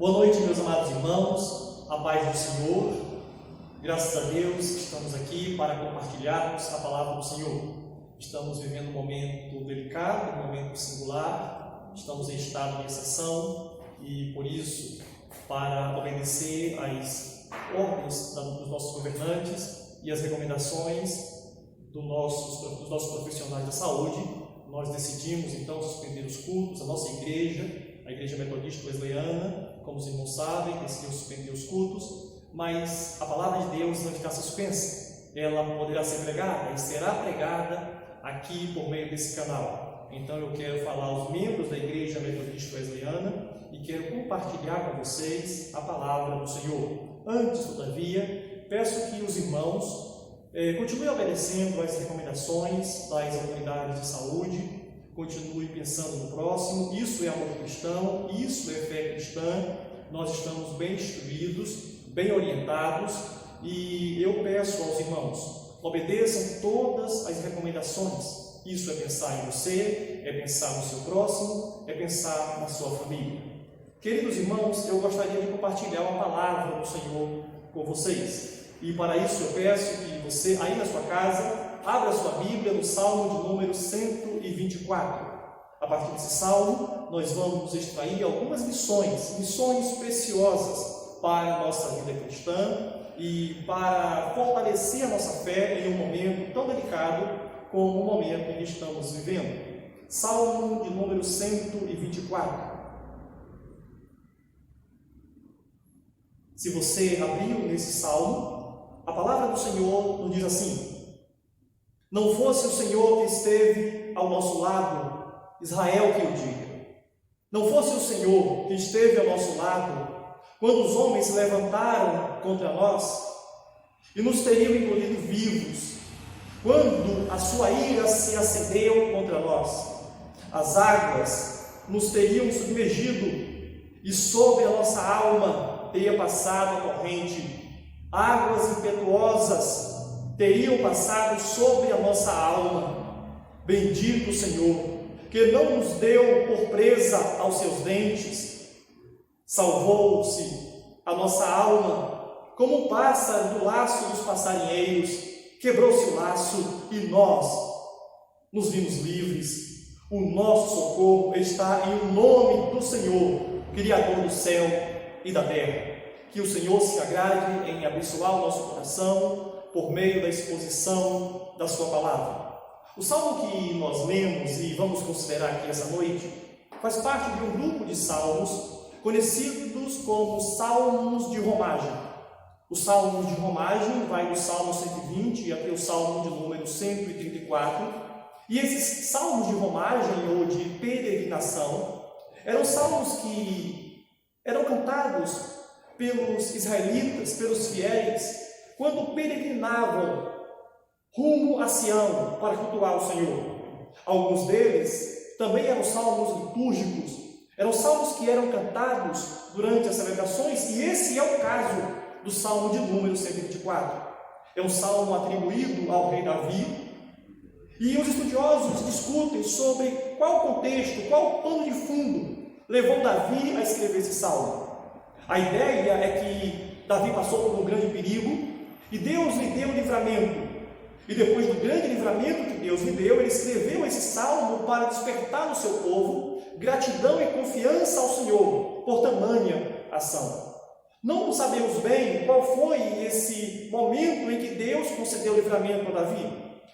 Boa noite, meus amados irmãos, a paz do Senhor. Graças a Deus, estamos aqui para compartilharmos a palavra do Senhor. Estamos vivendo um momento delicado, um momento singular, estamos em estado de exceção e, por isso, para obedecer às ordens dos nossos governantes e às recomendações dos nossos profissionais da saúde, nós decidimos, então, suspender os cultos. A nossa igreja, a Igreja Metodista Wesleyana, como os irmãos sabem, decidiu suspender os cultos, mas a palavra de Deus não está suspensa. Ela poderá ser pregada e será pregada aqui por meio desse canal. Então eu quero falar aos membros da Igreja Metodista Wesleyana e quero compartilhar com vocês a palavra do Senhor. Antes, todavia, peço que os irmãos continuem obedecendo às recomendações das autoridades de saúde, continue pensando no próximo. Isso é amor cristão, isso é fé cristã. Nós estamos bem instruídos, bem orientados, e eu peço aos irmãos, obedeçam todas as recomendações. Isso é pensar em você, é pensar no seu próximo, é pensar na sua família. Queridos irmãos, eu gostaria de compartilhar uma palavra do Senhor com vocês, e para isso eu peço que você, aí na sua casa, abra sua Bíblia no Salmo de número 124. A partir desse salmo, nós vamos extrair algumas lições preciosas para a nossa vida cristã e para fortalecer a nossa fé em um momento tão delicado como o momento em que estamos vivendo. Salmo de número 124. Se você abriu nesse salmo, a palavra do Senhor nos diz assim: não fosse o Senhor que esteve ao nosso lado, Israel que o diga. Não fosse o Senhor que esteve ao nosso lado, quando os homens se levantaram contra nós e nos teriam engolido vivos, quando a sua ira se acendeu contra nós, as águas nos teriam submergido e sobre a nossa alma teria passado a corrente, águas impetuosas teriam passado sobre a nossa alma. Bendito o Senhor, que não nos deu por presa aos seus dentes. Salvou-se a nossa alma, como um pássaro do laço dos passarinheiros. Quebrou-se o laço e nós nos vimos livres. O nosso socorro está em o nome do Senhor, Criador do céu e da terra. Que o Senhor se agrade em abençoar o nosso coração por meio da exposição da sua palavra. O salmo que nós lemos e vamos considerar aqui essa noite faz parte de um grupo de salmos conhecidos como salmos de romagem. Os salmos de romagem vai do Salmo 120 até o Salmo de número 134. E esses salmos de romagem ou de peregrinação eram salmos que eram cantados pelos israelitas, pelos fiéis, quando peregrinavam rumo a Sião para cultuar o Senhor. Alguns deles também eram salmos litúrgicos, eram salmos que eram cantados durante as celebrações, e esse é o caso do Salmo de número 124. É um salmo atribuído ao rei Davi, e os estudiosos discutem sobre qual o contexto, qual o pano de fundo levou Davi a escrever esse salmo. A ideia é que Davi passou por um grande perigo e Deus lhe deu livramento. E depois do grande livramento que Deus lhe deu, ele escreveu esse salmo para despertar no seu povo gratidão e confiança ao Senhor por tamanha ação. Não sabemos bem qual foi esse momento em que Deus concedeu livramento a Davi,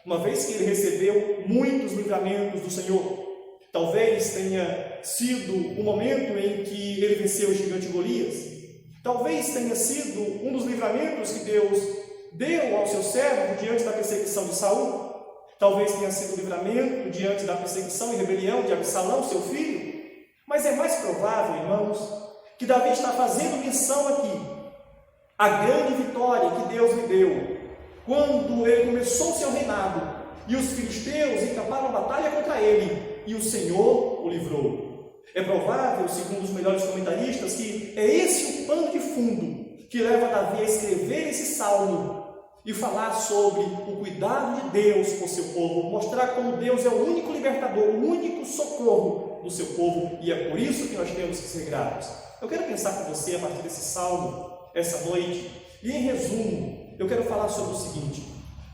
uma vez que ele recebeu muitos livramentos do Senhor. Talvez tenha sido o momento em que ele venceu o gigante Golias. Talvez tenha sido um dos livramentos que Deus deu ao seu servo diante da perseguição de Saul. Talvez tenha sido o livramento diante da perseguição e rebelião de Absalão, seu filho. Mas é mais provável, irmãos, que Davi está fazendo menção aqui à grande vitória que Deus lhe deu quando ele começou o seu reinado e os filisteus encamparam a batalha contra ele e o Senhor o livrou. É provável, segundo os melhores comentaristas, que é esse o pano de fundo que leva Davi a escrever esse salmo e falar sobre o cuidado de Deus por seu povo, mostrar como Deus é o único libertador, o único socorro do seu povo, e é por isso que nós temos que ser gratos. Eu quero pensar com você a partir desse salmo, essa noite, e em resumo, eu quero falar sobre o seguinte: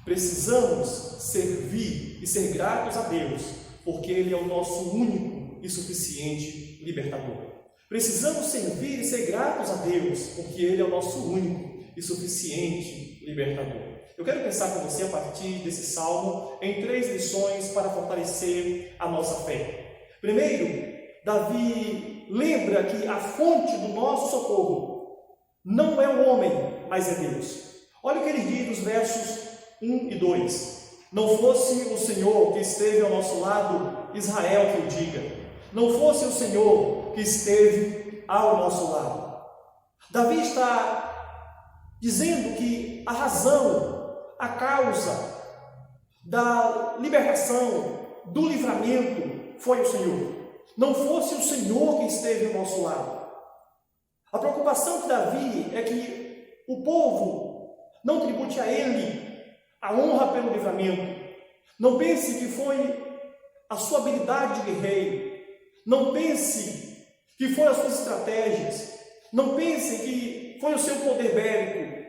precisamos servir e ser gratos a Deus, porque Ele é o nosso único e suficiente libertador. Precisamos servir e ser gratos a Deus, porque Ele é o nosso único e suficiente libertador. Eu quero pensar com você a partir desse salmo em 3 lições para fortalecer a nossa fé. Primeiro, Davi lembra que a fonte do nosso socorro não é o homem, mas é Deus. Olha o que ele diz nos versos 1 e 2. Não fosse o Senhor que esteve ao nosso lado, Israel que o diga. Não fosse o Senhor que esteve ao nosso lado. Davi está dizendo que a razão, a causa da libertação, do livramento, foi o Senhor. Não fosse o Senhor que esteve ao nosso lado. A preocupação de Davi é que o povo não tribute a ele a honra pelo livramento. Não pense que foi a sua habilidade de guerreiro. Não pense que foram as suas estratégias. Não pense que foi o seu poder bélico.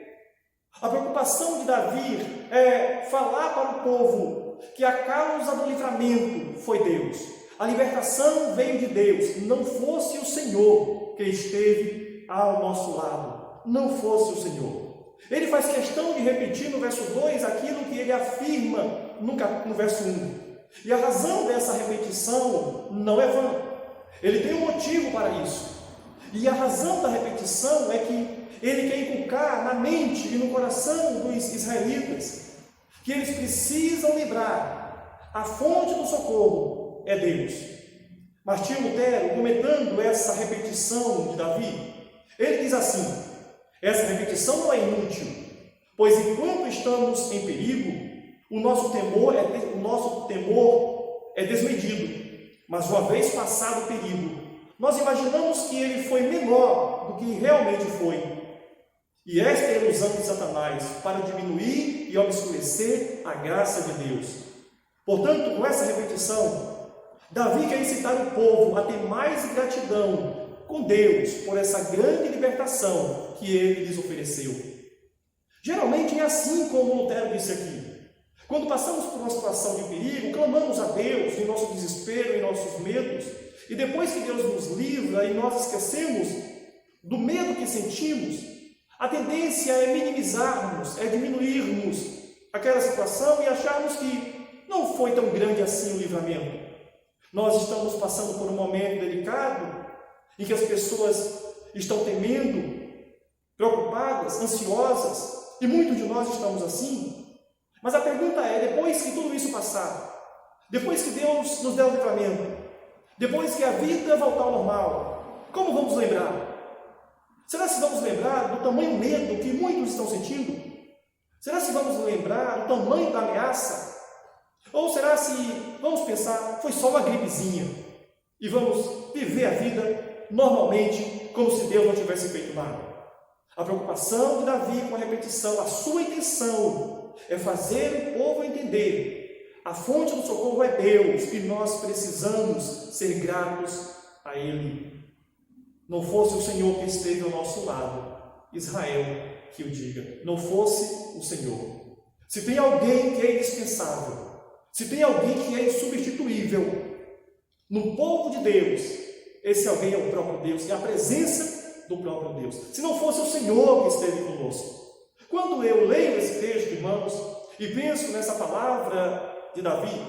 A preocupação de Davi é falar para o povo que a causa do livramento foi Deus. A libertação veio de Deus. Não fosse o Senhor que esteve ao nosso lado. Não fosse o Senhor. Ele faz questão de repetir no verso 2 aquilo que ele afirma no verso 1. E a razão dessa repetição não é vã. Ele tem um motivo para isso. E a razão da repetição é que ele quer inculcar na mente e no coração dos israelitas que eles precisam lembrar: a fonte do socorro é Deus. Martinho Lutero, comentando essa repetição de Davi, ele diz assim: essa repetição não é inútil, pois enquanto estamos em perigo, o nosso temor é desmedido. Mas uma vez passado o perigo, nós imaginamos que ele foi menor do que realmente foi. E esta é a ilusão de Satanás para diminuir e obscurecer a graça de Deus. Portanto, com essa repetição, Davi quer incitar o povo a ter mais gratidão com Deus por essa grande libertação que Ele lhes ofereceu. Geralmente é assim como Lutero disse aqui. Quando passamos por uma situação de perigo, clamamos a Deus em nosso desespero, em nossos medos, e depois que Deus nos livra e nós esquecemos do medo que sentimos, a tendência é minimizarmos, é diminuirmos aquela situação e acharmos que não foi tão grande assim o livramento. Nós estamos passando por um momento delicado em que as pessoas estão temendo, preocupadas, ansiosas, e muitos de nós estamos assim. Mas a pergunta é: depois que tudo isso passar, depois que Deus nos der o livramento, depois que a vida voltar ao normal, como vamos lembrar? Será que vamos lembrar do tamanho medo que muitos estão sentindo? Será que vamos lembrar do tamanho da ameaça? Ou será se vamos pensar, foi só uma gripezinha e vamos viver a vida normalmente, como se Deus não tivesse feito nada? A preocupação de Davi com a repetição, a sua intenção é fazer o povo entender: a fonte do socorro é Deus e nós precisamos ser gratos a Ele. Não fosse o Senhor que esteve ao nosso lado, Israel que o diga. Não fosse o Senhor. Se tem alguém que é indispensável, se tem alguém que é insubstituível no povo de Deus, esse alguém é o próprio Deus, é a presença do próprio Deus. Se não fosse o Senhor que esteve conosco. Quando eu leio esse texto, irmãos, e penso nessa palavra de Davi,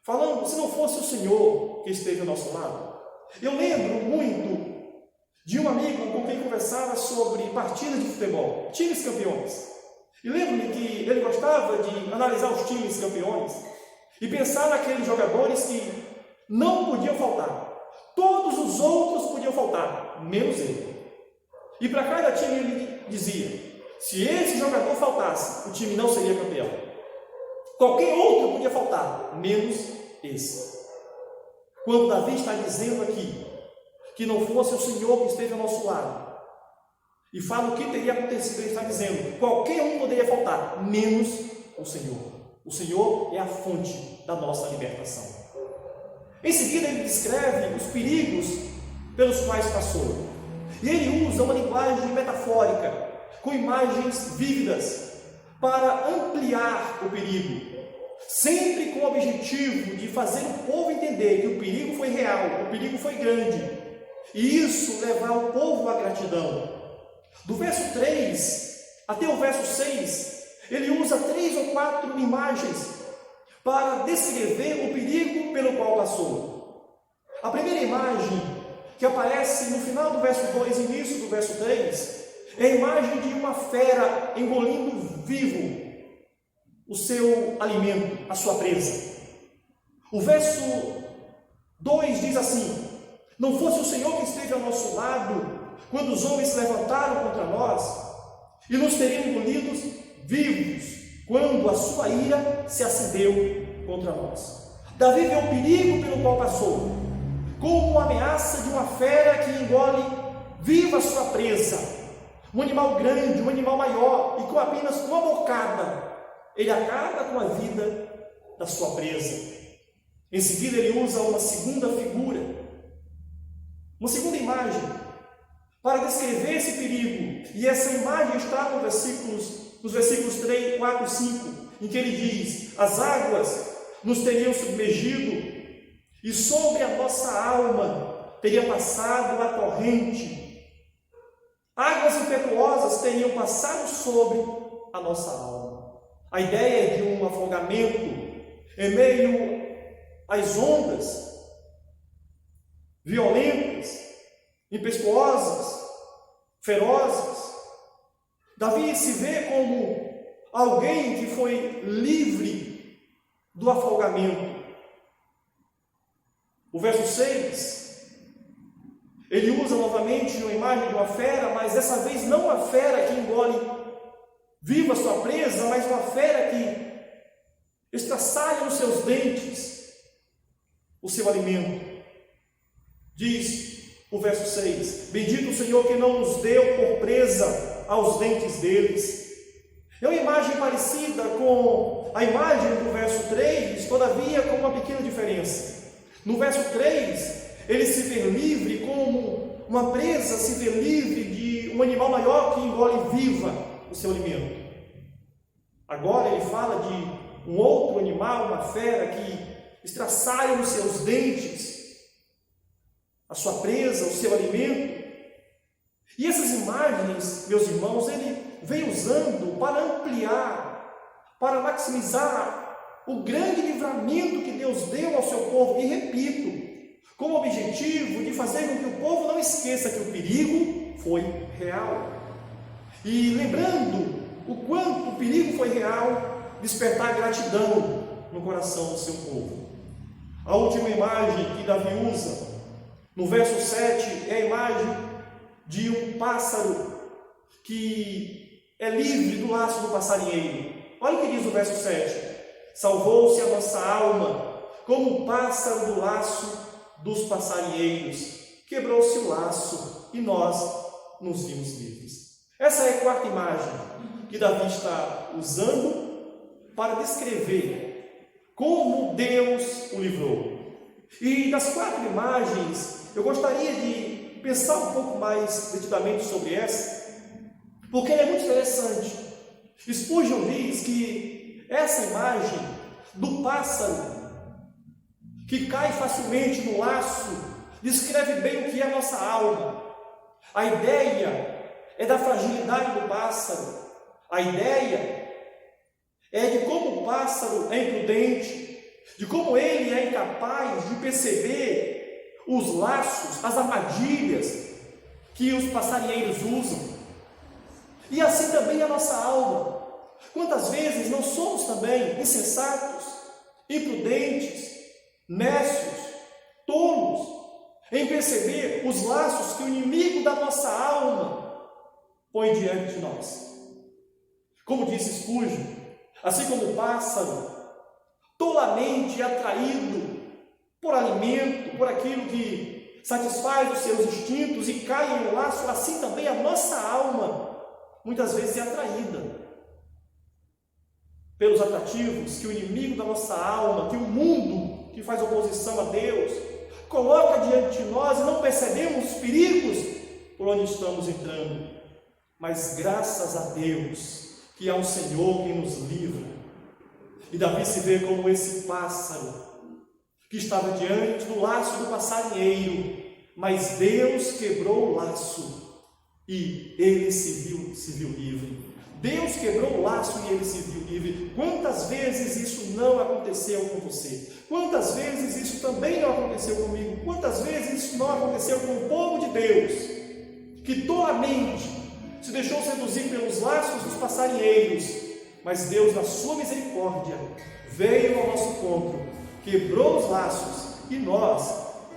falando, se não fosse o Senhor que esteve ao nosso lado, eu lembro muito de um amigo com quem conversava sobre partidas de futebol, times campeões. E lembro-me que ele gostava de analisar os times campeões e pensar naqueles jogadores que não podiam faltar. Todos os outros podiam faltar, menos ele. E para cada time ele dizia: se esse jogador faltasse, o time não seria campeão. Qualquer outro podia faltar, menos esse. Quando Davi está dizendo aqui que não fosse o Senhor que esteve ao nosso lado, e fala o que teria acontecido, ele está dizendo: qualquer um poderia faltar, menos o Senhor. O Senhor é a fonte da nossa libertação. Em seguida ele descreve os perigos pelos quais passou. E ele usa uma linguagem metafórica, com imagens vívidas, para ampliar o perigo, sempre com o objetivo de fazer o povo entender que o perigo foi real, o perigo foi grande, e isso levar o povo à gratidão. Do verso 3 até o verso 6, ele usa 3 ou 4 imagens para descrever o perigo pelo qual passou. A primeira imagem, que aparece no final do verso 2 e início do verso 3, é a imagem de uma fera engolindo vivo o seu alimento, a sua presa. O verso 2 diz assim: não fosse o Senhor que esteve ao nosso lado, quando os homens se levantaram contra nós, e nos teriam engolidos vivos, quando a sua ira se acendeu contra nós. Davi vê o perigo pelo qual passou, como uma ameaça de uma fera que engole viva a sua presa, um animal grande, um animal maior, e com apenas uma bocada, ele acaba com a vida da sua presa. Em seguida ele usa uma segunda figura, uma segunda imagem, para descrever esse perigo, e essa imagem está nos versículos 3, 4 e 5, em que ele diz: as águas nos teriam submergido, e sobre a nossa alma teria passado a torrente, águas impetuosas teriam passado sobre a nossa alma. A ideia de um afogamento em meio às ondas violentas, impetuosas, ferozes. Davi se vê como alguém que foi livre do afogamento. O verso 6, ele usa novamente uma imagem de uma fera, mas dessa vez não uma fera que engole viva a sua presa, mas uma fera que estraçalha nos seus dentes o seu alimento. Diz o verso 6: bendito o Senhor que não nos deu por presa aos dentes deles. É uma imagem parecida com a imagem do verso 3, todavia com uma pequena diferença. No verso 3, ele se vê livre como uma presa se vê livre de um animal maior que engole viva o seu alimento. Agora ele fala de um outro animal, uma fera, que estraçalha nos seus dentes a sua presa, o seu alimento. E essas imagens, meus irmãos, ele vem usando para ampliar, para maximizar o grande livramento que Deus deu ao seu povo. E repito, com o objetivo de fazer com que o povo não esqueça que o perigo foi real. E lembrando o quanto o perigo foi real, despertar gratidão no coração do seu povo. A última imagem que Davi usa, no verso 7, é a imagem de um pássaro que é livre do laço do passarinheiro. Olha o que diz o verso 7: salvou-se a nossa alma, como o pássaro do laço dos passarinheiros. Quebrou-se o laço e nós nos vimos livres. Essa é a quarta imagem que Davi está usando para descrever como Deus o livrou. E das 4 imagens, eu gostaria de pensar um pouco mais detidamente sobre essa, porque ela é muito interessante. Spurgeon diz que essa imagem do pássaro que cai facilmente no laço descreve bem o que é a nossa alma. A ideia é da fragilidade do pássaro. A ideia é de como o pássaro é imprudente, de como ele é incapaz de perceber os laços, as armadilhas que os passarinheiros usam. E assim também a nossa alma. Quantas vezes não somos também insensatos, imprudentes, nécios, tolos, em perceber os laços que o inimigo da nossa alma põe diante de nós. Como disse Spurgeon, assim como o pássaro tolamente atraído por alimento, por aquilo que satisfaz os seus instintos e cai em um laço, assim também a nossa alma muitas vezes é atraída pelos atrativos que o inimigo da nossa alma, que o mundo que faz oposição a Deus, coloca diante de nós, e não percebemos os perigos por por onde estamos entrando, mas graças a Deus que há um Senhor que nos livra. E Davi se vê como esse pássaro que estava diante do laço do passarinheiro, mas Deus quebrou o laço e ele se viu livre. Deus quebrou o laço e ele se viu livre. Quantas vezes isso não aconteceu com você? Quantas vezes isso também não aconteceu comigo? Quantas vezes isso não aconteceu com o povo de Deus, que tolamente se deixou seduzir pelos laços dos passarinheiros, mas Deus, na sua misericórdia, veio ao nosso encontro, quebrou os laços e nós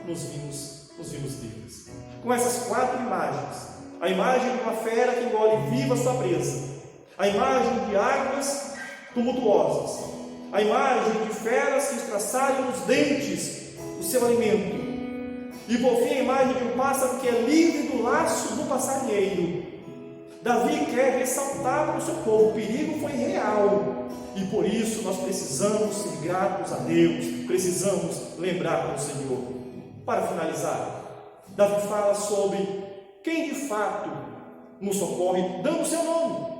nos vimos livres. Com essas 4 imagens, a imagem de uma fera que engole viva sua presa, a imagem de águas tumultuosas, a imagem de feras que estraçalham os dentes o seu alimento, e por fim a imagem de um pássaro que é livre do laço do passarinheiro. Davi quer ressaltar para o seu povo: o perigo foi real, e por isso nós precisamos ser gratos a Deus, precisamos lembrar do Senhor. Para finalizar, Davi fala sobre quem de fato nos socorre, dando o seu nome.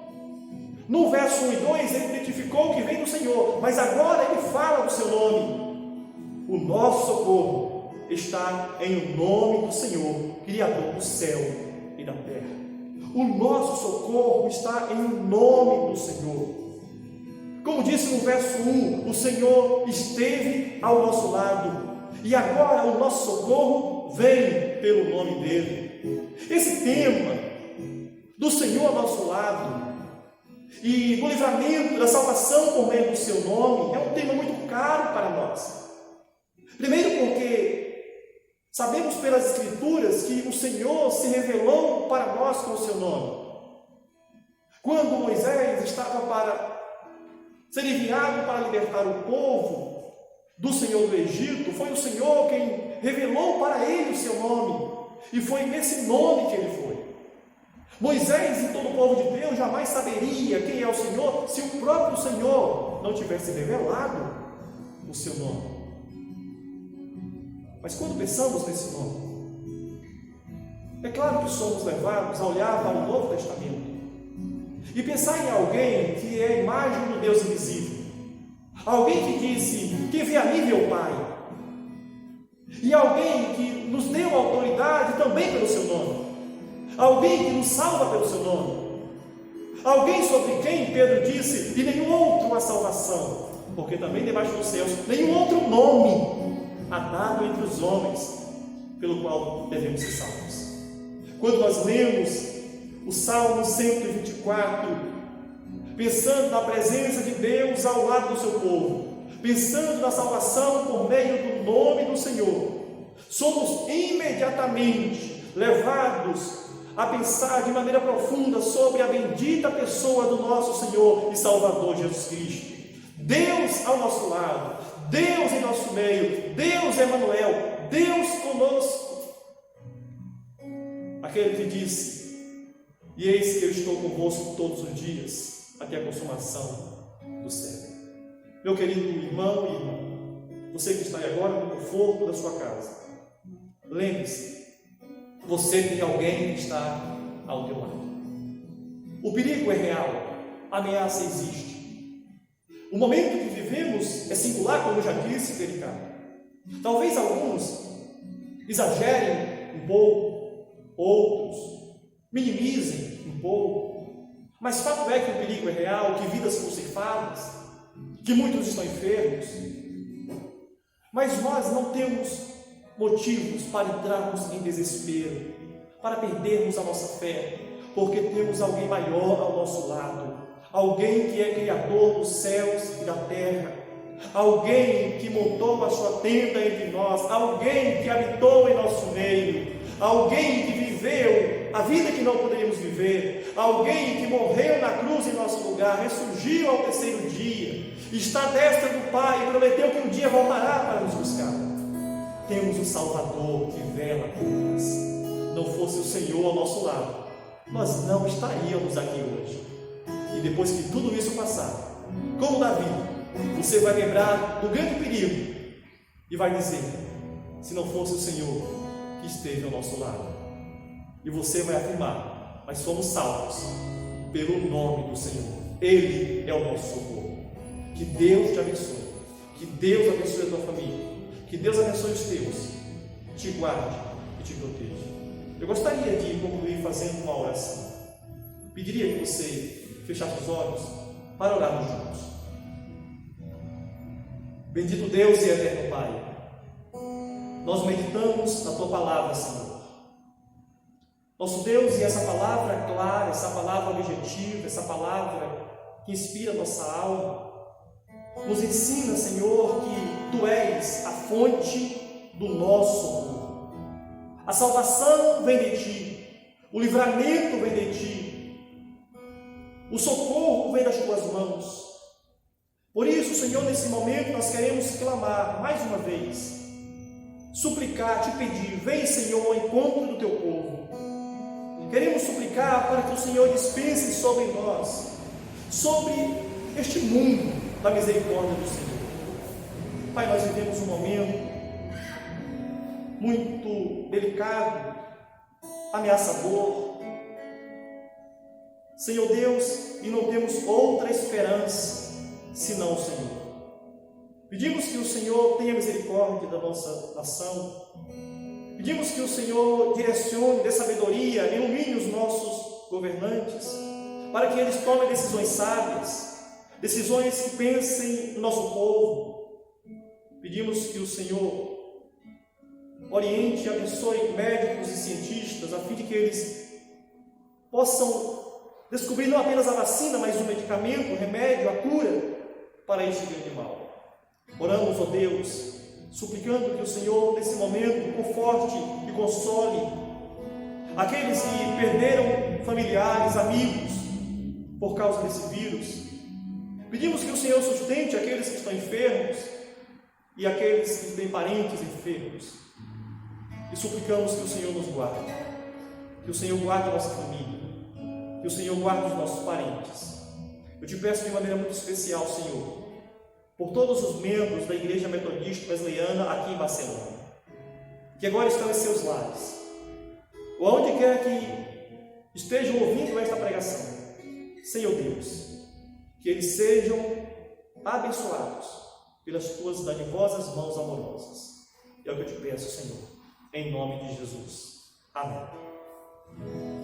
No verso 1 e 2 ele identificou que vem do Senhor, mas agora ele fala do seu nome. O nosso socorro está em o nome do Senhor, Criador do céu e da terra. O nosso socorro está em o nome do Senhor. Como disse no verso 1, o Senhor esteve ao nosso lado, e agora o nosso socorro vem pelo nome dele. Esse tema do Senhor ao nosso lado e do livramento, da salvação por meio do seu nome, é um tema muito caro para nós. Primeiro porque sabemos pelas Escrituras que o Senhor se revelou para nós com o seu nome. Quando Moisés estava para ser enviado para libertar o povo do Senhor do Egito, foi o Senhor quem revelou para ele o seu nome, e foi nesse nome que ele foi. Moisés e todo o povo de Deus jamais saberia quem é o Senhor se o próprio Senhor não tivesse revelado o seu nome. Mas quando pensamos nesse nome, é claro que somos levados a olhar para o Novo Testamento e pensar em alguém que é a imagem do Deus invisível, alguém que disse: quem vê a mim vê o Pai, e alguém que nos deu autoridade também pelo seu nome, alguém que nos salva pelo seu nome, alguém sobre quem Pedro disse: e nenhum outro há salvação, porque também debaixo dos céus nenhum outro nome há dado entre os homens pelo qual devemos ser salvos. Quando nós lemos o Salmo 124, pensando na presença de Deus ao lado do seu povo, pensando na salvação por meio do nome do Senhor, somos imediatamente levados a pensar de maneira profunda sobre a bendita pessoa do nosso Senhor e Salvador Jesus Cristo. Deus ao nosso lado, Deus em nosso meio, Deus Emanuel, Deus conosco. Aquele que disse: e eis que eu estou convosco todos os dias, até a consumação do século. Meu querido irmão e irmã, você que está aí agora no conforto da sua casa, lembre-se, você tem alguém que está ao teu lado. O perigo é real, a ameaça existe. O momento que vivemos é singular, como eu já disse, delicado. Talvez alguns exagerem um pouco, outros minimizem um pouco, mas fato é que o perigo é real, que vidas são ceifadas, que muitos estão enfermos. Mas nós não temos motivos para entrarmos em desespero, para perdermos a nossa fé, porque temos alguém maior ao nosso lado, alguém que é Criador dos céus e da terra, alguém que montou a sua tenda entre nós, alguém que habitou em nosso meio, alguém que viveu a vida que não poderíamos viver, alguém que morreu na cruz em nosso lugar, ressurgiu ao terceiro dia, está à destra do Pai e prometeu que um dia voltará para nos buscar. Temos um Salvador que vela por nós. Não fosse o Senhor ao nosso lado, nós não estaríamos aqui hoje. E depois que tudo isso passar, como Davi, você vai lembrar do grande perigo e vai dizer: se não fosse o Senhor que esteve ao nosso lado. E você vai afirmar: mas somos salvos pelo nome do Senhor. Ele é o nosso socorro. Que Deus te abençoe. Que Deus abençoe a tua família. Que Deus abençoe os teus. Te guarde e te proteja. Eu gostaria de concluir fazendo uma oração. Pediria que você fechasse os olhos para orarmos juntos. Bendito Deus e eterno Pai, nós meditamos na tua palavra, Senhor. Nosso Deus, e essa palavra clara, essa palavra objetiva, essa palavra que inspira a nossa alma, nos ensina, Senhor, que Tu és a fonte do nosso socorro. A salvação vem de Ti, o livramento vem de Ti, o socorro vem das Tuas mãos. Por isso, Senhor, nesse momento nós queremos clamar mais uma vez, suplicar, Te pedir: vem, Senhor, ao encontro do Teu povo. Queremos suplicar para que o Senhor dispense sobre nós, sobre este mundo, da misericórdia do Senhor. Pai, nós vivemos um momento muito delicado, ameaçador, Senhor Deus, e não temos outra esperança senão o Senhor. Pedimos que o Senhor tenha misericórdia da nossa nação. Pedimos que o Senhor direcione, dê sabedoria, ilumine os nossos governantes, para que eles tomem decisões sábias, decisões que pensem no nosso povo. Pedimos que o Senhor oriente e abençoe médicos e cientistas, a fim de que eles possam descobrir não apenas a vacina, mas o medicamento, o remédio, a cura para este grande mal. Oramos, ó Deus, suplicando que o Senhor, nesse momento, conforte e console aqueles que perderam familiares, amigos, por causa desse vírus. Pedimos que o Senhor sustente aqueles que estão enfermos e aqueles que têm parentes enfermos. E suplicamos que o Senhor nos guarde, que o Senhor guarde a nossa família, que o Senhor guarde os nossos parentes. Eu te peço de maneira muito especial, Senhor, por todos os membros da Igreja Metodista Wesleyana aqui em Barcelona, que agora estão em seus lares, ou aonde quer que estejam ouvindo esta pregação. Senhor Deus, que eles sejam abençoados pelas tuas dadivosas mãos amorosas. É o que eu te peço, Senhor, em nome de Jesus. Amém.